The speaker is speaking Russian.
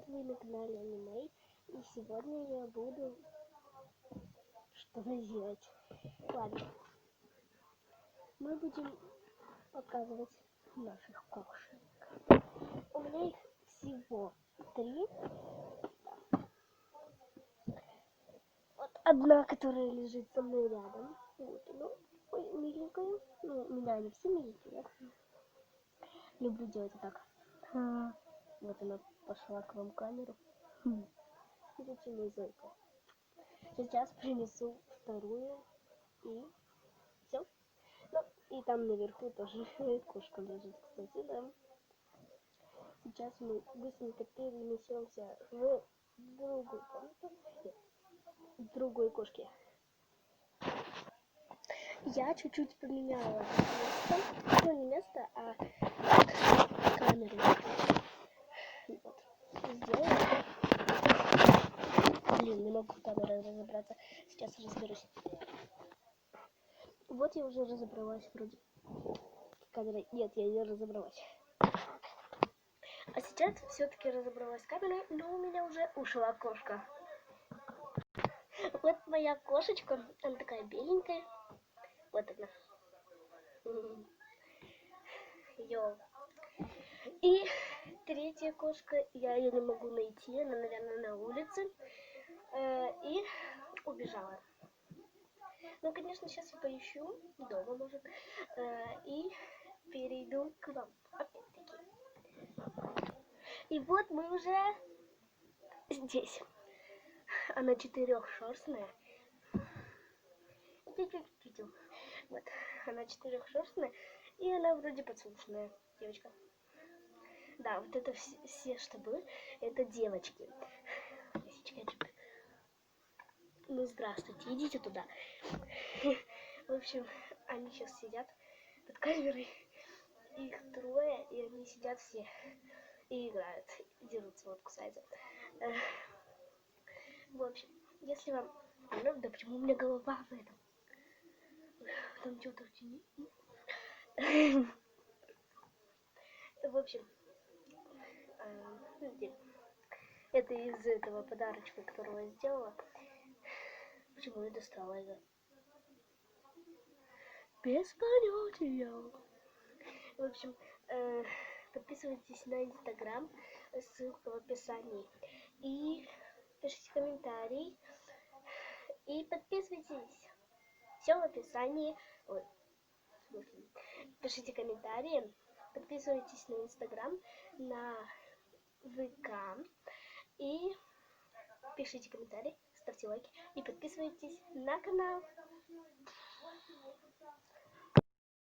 Вы на канале Анимей, и сегодня я буду что-то делать. Ладно, мы будем показывать наших кошек. У меня их всего 3. Вот одна, которая лежит со мной рядом. Вот она, ой, миленькая. Ну, у меня они все миленькие, да? Люблю делать вот так. Вот она пошла к вам камеру. Видите, мой зайка. Сейчас принесу вторую и все. Ну, и там наверху тоже кошка лежит, кстати, да. Сейчас мы быстренько перенесемся в другую комнату. К другой кошке. Я чуть-чуть поменяла место. Ну, не место, а камеру. Вот. Сделала. Блин, не могу камерой разобраться. Сейчас разберусь. Вот я уже разобралась вроде. Камерой. Нет, я не разобралась. А сейчас все-таки разобралась камера, но у меня уже ушла кошка. Вот моя кошечка, она такая беленькая. Вот она. Йоу. И третья кошка, я ее не могу найти, она, наверное, на улице. И убежала. Ну, конечно, сейчас я поищу дома, может, и перейду к вам, опять-таки. И вот мы уже здесь. Она 4-шерстная. Вот, она 4-шерстная, и она вроде послушная девочка. Да, вот это все, что было, это девочки. Ну, здравствуйте, идите туда. В общем, они сейчас сидят под камерой. Их 3, и они сидят все и играют, дерутся, вот кусаются. В общем, если вам... Ну, да почему у меня голова в этом? Там что-то в тени. В общем, это из этого подарочка, которого я сделала. Почему я достала это? Без понятия. В общем, подписывайтесь на Инстаграм, ссылка в описании. И пишите комментарий. И подписывайтесь. Все в описании. Ой. Пишите комментарии. Подписывайтесь на Инстаграм, на ВК. И пишите комментарии, ставьте лайки. И подписывайтесь на канал.